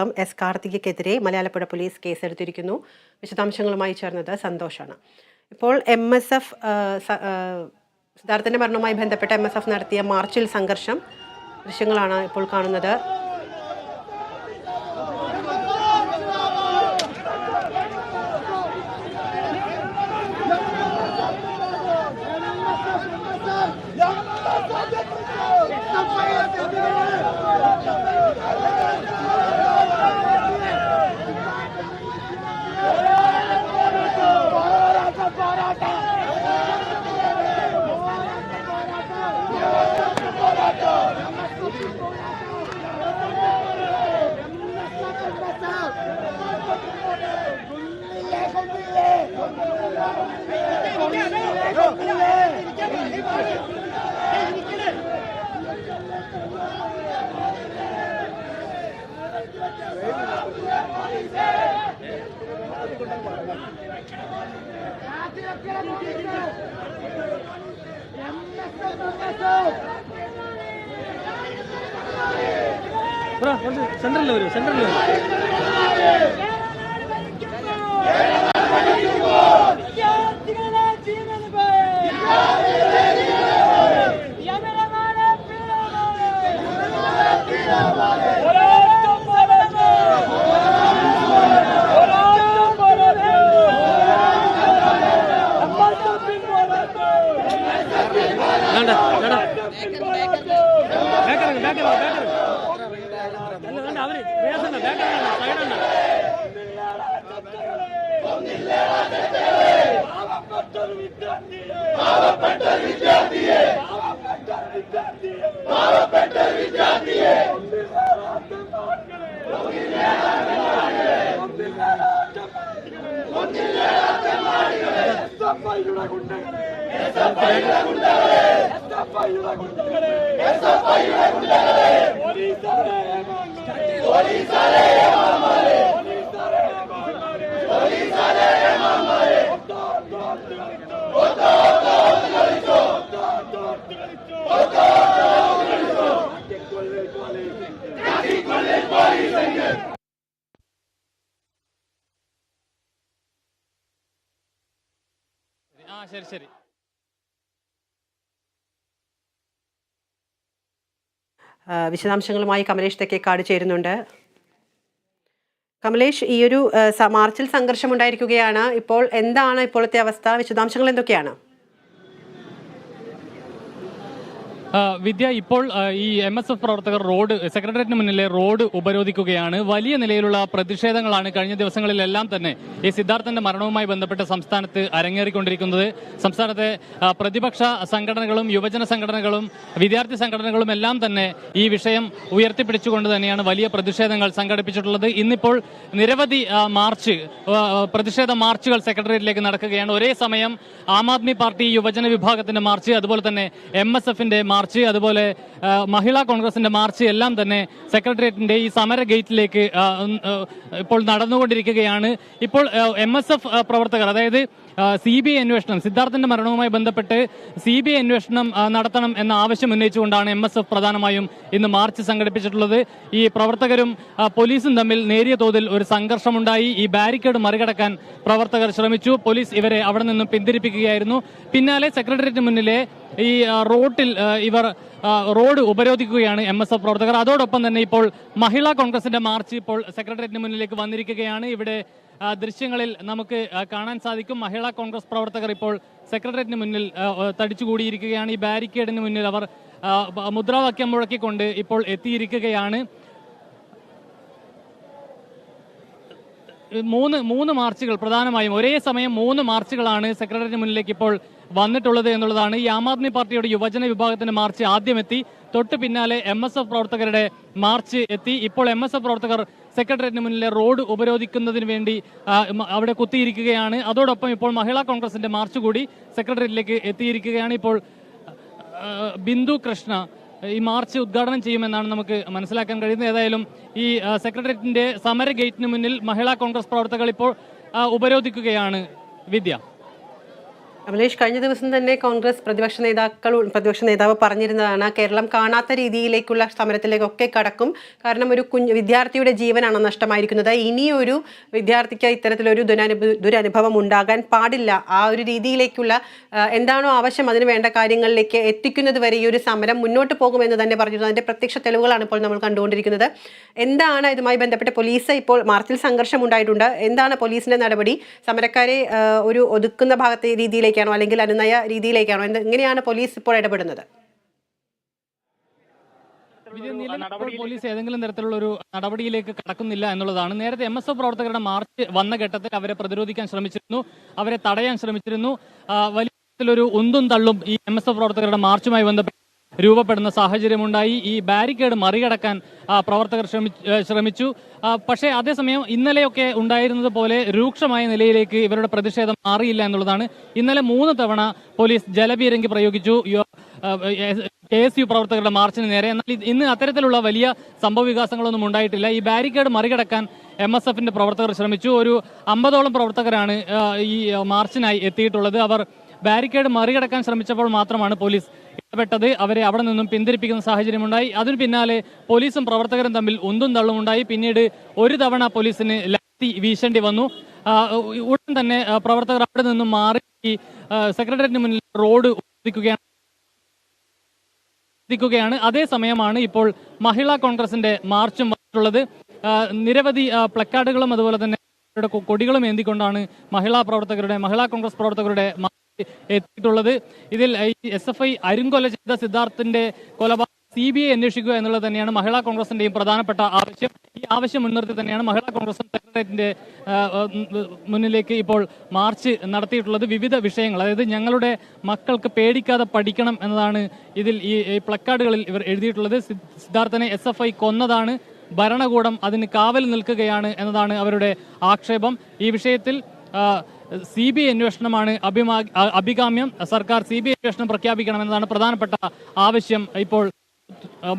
അംഗം S കാർത്തികയ്ക്കെതിരെ Malayalappuzha police കേസെടുത്തിരിക്കുന്നു. വിശദാംശങ്ങളുമായി ചേർന്നത് സന്തോഷാണ്. ഇപ്പോൾ MSF സിദ്ധാർത്ഥന്റെ മരണവുമായി ബന്ധപ്പെട്ട് MSF നടത്തിയ മാർച്ചിൽ സംഘർഷം ദൃശ്യങ്ങളാണ് ഇപ്പോൾ കാണുന്നത്. സെൻട്രലിൽ വരും ശരി. വിശദാംശങ്ങളുമായി കമലേഷ് തെക്കേക്കാട് ചേരുന്നുണ്ട്. കമലേഷ്, ഈ ഒരു മാർച്ചിൽ സംഘർഷമുണ്ടായിരിക്കുകയാണ്. ഇപ്പോൾ എന്താണ് ഇപ്പോഴത്തെ അവസ്ഥ? വിശദാംശങ്ങൾ എന്തൊക്കെയാണ്? വിദ്യ, ഇപ്പോൾ ഈ MSF പ്രവർത്തകർ സെക്രട്ടേറിയറ്റിന് മുന്നിലെ റോഡ് ഉപരോധിക്കുകയാണ്. വലിയ നിലയിലുള്ള പ്രതിഷേധങ്ങളാണ് കഴിഞ്ഞ ദിവസങ്ങളിലെല്ലാം തന്നെ ഈ സിദ്ധാർത്ഥന്റെ മരണവുമായി ബന്ധപ്പെട്ട് സംസ്ഥാനത്ത് അരങ്ങേറിക്കൊണ്ടിരിക്കുന്നത്. സംസ്ഥാനത്തെ പ്രതിപക്ഷ സംഘടനകളും യുവജന സംഘടനകളും വിദ്യാർത്ഥി സംഘടനകളും എല്ലാം തന്നെ ഈ വിഷയം ഉയർത്തിപ്പിടിച്ചുകൊണ്ട് തന്നെയാണ് വലിയ പ്രതിഷേധങ്ങൾ സംഘടിപ്പിച്ചിട്ടുള്ളത്. ഇന്നിപ്പോൾ നിരവധി പ്രതിഷേധ മാർച്ചുകൾ സെക്രട്ടേറിയറ്റിലേക്ക് നടക്കുകയാണ്. ഒരേ സമയം ആം ആദ്മി പാർട്ടി യുവജന വിഭാഗത്തിന്റെ മാർച്ച്, അതുപോലെ തന്നെ MSFന്റെ മാർച്ച്, അതുപോലെ മഹിളാ കോൺഗ്രസിന്റെ മാർച്ച് എല്ലാം തന്നെ സെക്രട്ടേറിയറ്റിന്റെ ഈ സമര ഗേറ്റിലേക്ക് ഇപ്പോൾ നടന്നുകൊണ്ടിരിക്കുകയാണ്. ഇപ്പോൾ MSF പ്രവർത്തകർ, അതായത് CBI അന്വേഷണം, സിദ്ധാർത്ഥന്റെ മരണവുമായി ബന്ധപ്പെട്ട് CBI അന്വേഷണം നടത്തണം എന്ന ആവശ്യം ഉന്നയിച്ചുകൊണ്ടാണ് MSF പ്രധാനമായും ഇന്ന് മാർച്ച് സംഘടിപ്പിച്ചിട്ടുള്ളത്. ഈ പ്രവർത്തകരും പോലീസും തമ്മിൽ നേരിയ തോതിൽ ഒരു സംഘർഷമുണ്ടായി. ഈ ബാരിക്കേഡ് മറികടക്കാൻ പ്രവർത്തകർ ശ്രമിച്ചു. പോലീസ് ഇവരെ അവിടെ നിന്നും പിന്തിരിപ്പിക്കുകയായിരുന്നു. പിന്നാലെ സെക്രട്ടേറിയറ്റിന് മുന്നിലെ ഈ ഇവർ റോഡ് ഉപരോധിക്കുകയാണ് MSF പ്രവർത്തകർ. അതോടൊപ്പം തന്നെ ഇപ്പോൾ മഹിളാ കോൺഗ്രസിന്റെ മാർച്ച് ഇപ്പോൾ സെക്രട്ടേറിയറ്റിന് മുന്നിലേക്ക് വന്നിരിക്കുകയാണ്. ഇവിടെ ദൃശ്യങ്ങളിൽ നമുക്ക് കാണാൻ സാധിക്കും. മഹിളാ കോൺഗ്രസ് പ്രവർത്തകർ ഇപ്പോൾ സെക്രട്ടേറിയറ്റിന് മുന്നിൽ തടിച്ചുകൂടിയിരിക്കുകയാണ്. ഈ ബാരിക്കേഡിന് മുന്നിൽ അവർ മുദ്രാവാക്യം മുഴക്കിക്കൊണ്ട് ഇപ്പോൾ എത്തിയിരിക്കുകയാണ്. മൂന്ന് മാർച്ചുകൾ, പ്രധാനമായും ഒരേ സമയം 3 മാർച്ചുകളാണ് സെക്രട്ടേറിയറ്റിന് മുന്നിലേക്ക് ഇപ്പോൾ വന്നിട്ടുള്ളത് എന്നുള്ളതാണ്. ഈ ആം ആദ്മി പാർട്ടിയുടെ യുവജന വിഭാഗത്തിന്റെ മാർച്ച് ആദ്യം എത്തി. തൊട്ട് പിന്നാലെ MSF പ്രവർത്തകരുടെ മാർച്ച് എത്തി. ഇപ്പോൾ MSF പ്രവർത്തകർ സെക്രട്ടേറിയറ്റിന് മുന്നിലെ റോഡ് ഉപരോധിക്കുന്നതിന് വേണ്ടി അവിടെ കുത്തിയിരിക്കുകയാണ്. അതോടൊപ്പം ഇപ്പോൾ മഹിളാ കോൺഗ്രസിന്റെ മാർച്ച് കൂടി സെക്രട്ടേറിയറ്റിലേക്ക് എത്തിയിരിക്കുകയാണ്. ഇപ്പോൾ ബിന്ദു കൃഷ്ണ ഈ മാർച്ച് ഉദ്ഘാടനം ചെയ്യുമെന്നാണ് നമുക്ക് മനസ്സിലാക്കാൻ കഴിയുന്നത്. ഏതായാലും ഈ സെക്രട്ടേറിയറ്റിന്റെ സമര ഗേറ്റിന് മുന്നിൽ മഹിളാ കോൺഗ്രസ് പ്രവർത്തകർ ഇപ്പോൾ ഉപരോധിക്കുകയാണ്. വിദ്യ, അഭിലേഷ്, കഴിഞ്ഞ ദിവസം തന്നെ കോൺഗ്രസ് പ്രതിപക്ഷ നേതാവ് പറഞ്ഞിരുന്നതാണ് കേരളം കാണാത്ത രീതിയിലേക്കുള്ള സമരത്തിലേക്കൊക്കെ കടക്കും. കാരണം ഒരു വിദ്യാർത്ഥിയുടെ ജീവനാണ് നഷ്ടമായിരിക്കുന്നത്. ഇനിയൊരു വിദ്യാർത്ഥിക്ക് ഇത്തരത്തിലൊരു ദുരനുഭവം ഉണ്ടാകാൻ പാടില്ല. ആ ഒരു രീതിയിലേക്കുള്ള എന്താണോ ആവശ്യം അതിന് വേണ്ട കാര്യങ്ങളിലേക്ക് എത്തിക്കുന്നത് വരെ ഈ ഒരു സമരം മുന്നോട്ട് പോകുമെന്ന് തന്നെ പറഞ്ഞിരുന്നു. അതിന്റെ പ്രത്യക്ഷ തെളിവുകളാണ് ഇപ്പോൾ നമ്മൾ കണ്ടുകൊണ്ടിരിക്കുന്നത്. എന്താണ് ഇതുമായി ബന്ധപ്പെട്ട് പോലീസ് ഇപ്പോൾ മാർച്ചിൽ സംഘർഷം ഉണ്ടായിട്ടുണ്ട്. എന്താണ് പോലീസിന്റെ നടപടി? സമരക്കാരെ ഒരു ഒതുക്കുന്ന ഭാഗത്തെ രീതിയിലേക്കാണോ അല്ലെങ്കിൽ അനുനയ രീതിയിലേക്കാണോ? എങ്ങനെയാണ് പോലീസ് ഇപ്പോൾ ഇടപെടുന്നത്? പോലീസ് ഏതെങ്കിലും തരത്തിലുള്ള ഒരു നടപടിയിലേക്ക് കടക്കുന്നില്ല എന്നുള്ളതാണ്. നേരത്തെ MSF പ്രവർത്തകരുടെ മാർച്ച് വന്ന ഘട്ടത്തിൽ അവരെ പ്രതിരോധിക്കാൻ ശ്രമിച്ചിരുന്നു, അവരെ തടയാൻ ശ്രമിച്ചിരുന്നു. വലിയ തരത്തിലൊരു ഉന്തും തള്ളും ഈ MSF പ്രവർത്തകരുടെ മാർച്ചുമായി ബന്ധപ്പെട്ട് രൂപപ്പെടുന്ന സാഹചര്യമുണ്ടായി. ഈ ബാരിക്കേഡ് മറികടക്കാൻ പ്രവർത്തകർ ശ്രമിച്ചു. പക്ഷേ അതേസമയം ഇന്നലെയൊക്കെ ഉണ്ടായിരുന്നത് പോലെ രൂക്ഷമായ നിലയിലേക്ക് ഇവരുടെ പ്രതിഷേധം മാറിയില്ല എന്നുള്ളതാണ്. ഇന്നലെ 3 തവണ പോലീസ് ജലപീരങ്കി പ്രയോഗിച്ചു KSU പ്രവർത്തകരുടെ മാർച്ചിന് നേരെ. എന്നാൽ ഇന്ന് അത്തരത്തിലുള്ള വലിയ സംഭവ വികാസങ്ങളൊന്നും ഉണ്ടായിട്ടില്ല. ഈ ബാരിക്കേഡ് മറികടക്കാൻ MSFന്റെ പ്രവർത്തകർ ശ്രമിച്ചു. ഒരു 50ഓളം പ്രവർത്തകരാണ് ഈ മാർച്ചിനായി എത്തിയിട്ടുള്ളത്. അവർ ബാരിക്കേഡ് മറികടക്കാൻ ശ്രമിച്ചപ്പോൾ മാത്രമാണ് പോലീസ് ഇടപെട്ടത്. അവരെ അവിടെ നിന്നും പിന്തിരിപ്പിക്കുന്ന സാഹചര്യമുണ്ടായി. അതിന് പിന്നാലെ പോലീസും പ്രവർത്തകരും തമ്മിൽ ഉന്തും തള്ളുമുണ്ടായി. പിന്നീട് ഒരു തവണ പോലീസിന് ലാത്തി വീശേണ്ടി വന്നു. ഉടൻ തന്നെ പ്രവർത്തകർ അവിടെ നിന്നും മാറി സെക്രട്ടേറിയറ്റിന് മുന്നിൽ റോഡ് എത്തിക്കുകയാണ്. അതേസമയമാണ് ഇപ്പോൾ മഹിളാ കോൺഗ്രസിന്റെ മാർച്ചും വന്നിട്ടുള്ളത്. നിരവധി പ്ലക്കാർഡുകളും അതുപോലെ തന്നെ കൊടികളും ഏന്തിക്കൊണ്ടാണ് മഹിളാ കോൺഗ്രസ് പ്രവർത്തകരുടെ എത്തിയിട്ടുള്ളത്. ഇതിൽ SFI അരുംകൊല ചെയ്ത സിദ്ധാർത്ഥിന്റെ കൊലപാതകം CBI അന്വേഷിക്കുക എന്നുള്ളത് തന്നെയാണ് മഹിളാ കോൺഗ്രസിന്റെയും പ്രധാനപ്പെട്ട ആവശ്യം. ഈ ആവശ്യം മുൻനിർത്തി തന്നെയാണ് മഹിളാ കോൺഗ്രസ് സെക്രട്ടേറിയറ്റിന്റെ മുന്നിലേക്ക് ഇപ്പോൾ മാർച്ച് നടത്തിയിട്ടുള്ളത്. വിവിധ വിഷയങ്ങൾ, അതായത് ഞങ്ങളുടെ മക്കൾക്ക് പേടിക്കാതെ പഠിക്കണം എന്നതാണ് ഇതിൽ ഈ പ്ലക്കാർഡുകളിൽ ഇവർ എഴുതിയിട്ടുള്ളത്. സിദ്ധാർത്ഥനെ SFI കൊന്നതാണ്, ഭരണകൂടം അതിന് കാവൽ നിൽക്കുകയാണ് എന്നതാണ് അവരുടെ ആക്ഷേപം. ഈ വിഷയത്തിൽ CBI അന്വേഷണമാണ് അഭികാമ്യം. സർക്കാർ CBI അന്വേഷണം പ്രഖ്യാപിക്കണമെന്നതാണ് പ്രധാനപ്പെട്ട ആവശ്യം ഇപ്പോൾ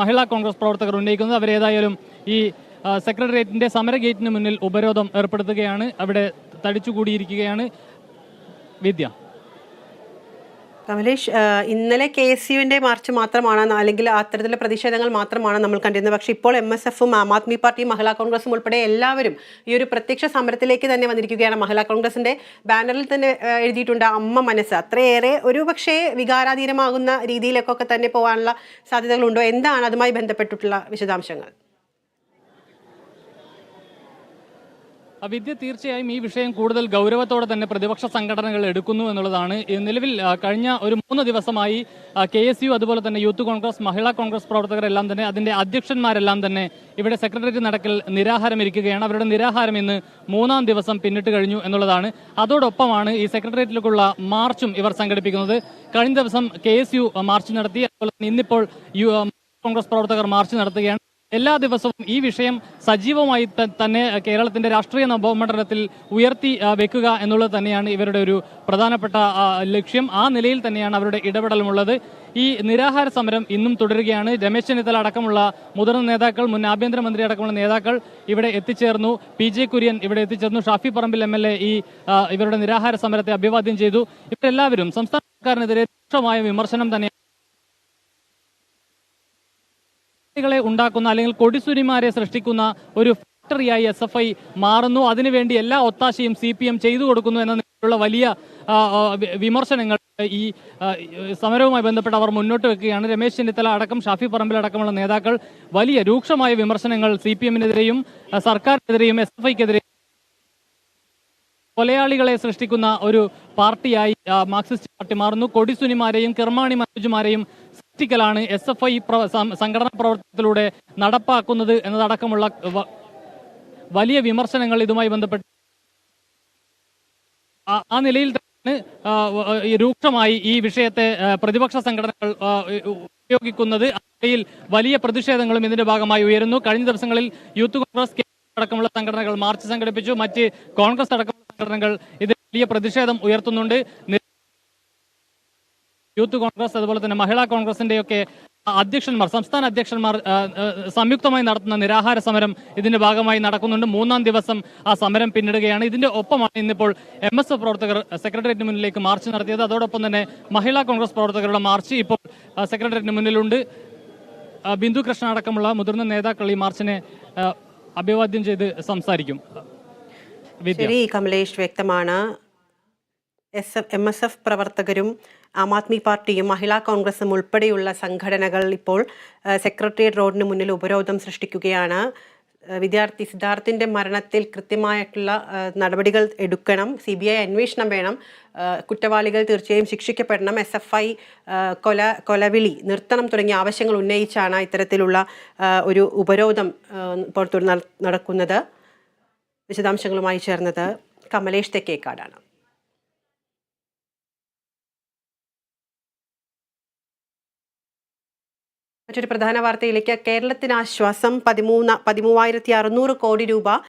മഹിളാ കോൺഗ്രസ് പ്രവർത്തകർ ഉന്നയിക്കുന്നത്. അവരേതായാലും ഈ സെക്രട്ടേറിയറ്റിന്റെ സമര ഗേറ്റിന് മുന്നിൽ ഉപരോധം ഏർപ്പെടുത്തുകയാണ്. അവിടെ തടിച്ചുകൂടിയിരിക്കുകയാണ്. വിദ്യ. കമലേഷ്, ഇന്നലെ KSUവിന്റെ മാർച്ച് മാത്രമാണ് അല്ലെങ്കിൽ അത്തരത്തിലുള്ള പ്രതിഷേധങ്ങൾ മാത്രമാണ് നമ്മൾ കണ്ടിരുന്നത്. പക്ഷേ ഇപ്പോൾ MSFും ആം ആദ്മി പാർട്ടിയും മഹിളാ കോൺഗ്രസും ഉൾപ്പെടെ എല്ലാവരും ഈ ഒരു പ്രത്യക്ഷ സമരത്തിലേക്ക് തന്നെ വന്നിരിക്കുകയാണ്. മഹിളാ കോൺഗ്രസിന്റെ ബാനറിൽ തന്നെ എഴുതിയിട്ടുണ്ട് അമ്മ മനസ്സ്. അത്രയേറെ ഒരു പക്ഷേ വികാരാധീനമാകുന്ന രീതിയിലേക്കൊക്കെ തന്നെ പോകാനുള്ള സാധ്യതകളുണ്ടോ? എന്താണ് അതുമായി ബന്ധപ്പെട്ടിട്ടുള്ള വിശദാംശങ്ങൾ? വിദ്യ, തീർച്ചയായും ഈ വിഷയം കൂടുതൽ ഗൗരവത്തോടെ തന്നെ പ്രതിപക്ഷ സംഘടനകൾ എടുക്കുന്നു എന്നുള്ളതാണ്. നിലവിൽ കഴിഞ്ഞ ഒരു 3 ദിവസമായി KSU അതുപോലെ തന്നെ യൂത്ത് കോൺഗ്രസ്, മഹിളാ കോൺഗ്രസ് പ്രവർത്തകരെല്ലാം തന്നെ അതിന്റെ അധ്യക്ഷന്മാരെല്ലാം തന്നെ ഇവിടെ സെക്രട്ടേറിയറ്റ് നടക്കൽ നിരാഹാരം ഇരിക്കുകയാണ്. അവരുടെ നിരാഹാരം ഇന്ന് 3ാം ദിവസം പിന്നിട്ട് കഴിഞ്ഞു എന്നുള്ളതാണ്. അതോടൊപ്പമാണ് ഈ സെക്രട്ടേറിയറ്റിലേക്കുള്ള മാർച്ചും ഇവർ സംഘടിപ്പിക്കുന്നത്. കഴിഞ്ഞ ദിവസം KSU മാർച്ച് നടത്തി, അതുപോലെ തന്നെ ഇന്നിപ്പോൾ കോൺഗ്രസ് പ്രവർത്തകർ മാർച്ച് നടത്തുകയാണ്. എല്ലാ ദിവസവും ഈ വിഷയം സജീവമായി തന്നെ കേരളത്തിന്റെ രാഷ്ട്രീയ നവമണ്ഡലത്തിൽ ഉയർത്തി വെക്കുക എന്നുള്ളത് തന്നെയാണ് ഇവരുടെ ഒരു പ്രധാനപ്പെട്ട ലക്ഷ്യം. ആ നിലയിൽ തന്നെയാണ് അവരുടെ ഇടപെടലുമുള്ളത്. ഈ നിരാഹാര സമരം ഇന്നും തുടരുകയാണ്. രമേശ് ചെന്നിത്തല അടക്കമുള്ള മുതിർന്ന നേതാക്കൾ, മുൻ ആഭ്യന്തരമന്ത്രി അടക്കമുള്ള നേതാക്കൾ ഇവിടെ എത്തിച്ചേർന്നു. PJ കുര്യൻ ഇവിടെ എത്തിച്ചേർന്നു. ഷാഫി പറമ്പിൽ MLA ഇവരുടെ നിരാഹാര സമരത്തെ അഭിവാദ്യം ചെയ്തു. ഇവരെല്ലാവരും സംസ്ഥാന സർക്കാരിനെതിരെ രൂക്ഷമായ വിമർശനം തന്നെ ഉണ്ടാക്കുന്ന അല്ലെങ്കിൽ കൊടിസുരിമാരെ സൃഷ്ടിക്കുന്ന ഒരു ഫാക്ടറിയായി SFI മാറുന്നു. അതിനുവേണ്ടി എല്ലാ ഒത്താശയും CPM ചെയ്തു കൊടുക്കുന്നു എന്നുള്ള വലിയ വിമർശനങ്ങൾ ഈ സമരവുമായി ബന്ധപ്പെട്ട് അവർ മുന്നോട്ട് വെക്കുകയാണ്. രമേശ് ചെന്നിത്തല അടക്കം ഷാഫി പറമ്പിൽ അടക്കമുള്ള നേതാക്കൾ വലിയ രൂക്ഷമായ വിമർശനങ്ങൾ CPMനെതിരെയും സർക്കാരിനെതിരെയും SFIക്കെതിരെയും കൊലയാളികളെ സൃഷ്ടിക്കുന്ന ഒരു പാർട്ടിയായി മാർക്സിസ്റ്റ് പാർട്ടി മാറുന്നു. കൊടിസുനിമാരെയും കിർമാണി മനോജുമാരെയും സൃഷ്ടിക്കലാണ് SFI സംഘടനാ പ്രവർത്തനത്തിലൂടെ നടപ്പാക്കുന്നത് എന്നതടക്കമുള്ള വലിയ വിമർശനങ്ങൾ ഇതുമായി ബന്ധപ്പെട്ട് ആ നിലയിൽ തന്നെ രൂക്ഷമായി ഈ വിഷയത്തെ പ്രതിപക്ഷ സംഘടനകൾ ഉപയോഗിക്കുന്നത്. അതിൽ വലിയ പ്രതിഷേധങ്ങളും ഇതിന്റെ ഭാഗമായി ഉയരുന്നു. കഴിഞ്ഞ ദിവസങ്ങളിൽ യൂത്ത് കോൺഗ്രസ് അടക്കമുള്ള സംഘടനകൾ മാർച്ച് സംഘടിപ്പിച്ചു. മറ്റ് കോൺഗ്രസ് അടക്കമുള്ള സംഘടനകൾ ഇതിൽ വലിയ പ്രതിഷേധം ഉയർത്തുന്നുണ്ട്. യൂത്ത് കോൺഗ്രസ് അതുപോലെ തന്നെ മഹിളാ കോൺഗ്രസിന്റെയൊക്കെ സംസ്ഥാന അധ്യക്ഷന്മാർ സംയുക്തമായി നടത്തുന്ന നിരാഹാര സമരം ഇതിന്റെ ഭാഗമായി നടക്കുന്നുണ്ട്. 3-ാം ദിവസം ആ സമരം പിന്നിടുകയാണ്. ഇതിന്റെ ഒപ്പമാണ് ഇന്നിപ്പോൾ MSF പ്രവർത്തകർ സെക്രട്ടേറിയറ്റിന് മുന്നിലേക്ക് മാർച്ച് നടത്തിയത്. അതോടൊപ്പം തന്നെ മഹിളാ കോൺഗ്രസ് പ്രവർത്തകരുടെ മാർച്ച് ഇപ്പോൾ സെക്രട്ടേറിയറ്റിന് മുന്നിലുണ്ട്. ബിന്ദു കൃഷ്ണ അടക്കമുള്ള മുതിർന്ന നേതാക്കൾ ഈ മാർച്ചിനെ അഭിവാദ്യം ചെയ്ത് സംസാരിക്കും. ശരി കമലേഷ്, വ്യക്തമാണ്. MSF പ്രവർത്തകരും ആം ആദ്മി പാർട്ടിയും മഹിളാ കോൺഗ്രസും ഉൾപ്പെടെയുള്ള സംഘടനകൾ ഇപ്പോൾ സെക്രട്ടേറിയറ്റ് റോഡിന് മുന്നിൽ ഉപരോധം സൃഷ്ടിക്കുകയാണ്. വിദ്യാർത്ഥി സിദ്ധാർത്ഥിൻ്റെ മരണത്തിൽ കൃത്യമായിട്ടുള്ള നടപടികൾ എടുക്കണം, CBI അന്വേഷണം വേണം, കുറ്റവാളികൾ തീർച്ചയായും ശിക്ഷിക്കപ്പെടണം, SFI കൊലവിളി നിർത്തണം തുടങ്ങിയ ആവശ്യങ്ങൾ ഉന്നയിച്ചാണ് ഇത്തരത്തിലുള്ള ഒരു ഉപരോധം ഇപ്പോൾ നടക്കുന്നത്. വിശദാംശങ്ങളുമായി ചേർന്നത് കമലേഷ് തെക്കേക്കാടാണ്. മറ്റൊരു പ്രധാന വാർത്തയിലേക്ക്. കേരളത്തിന് ആശ്വാസം. 13,600 കോടി രൂപ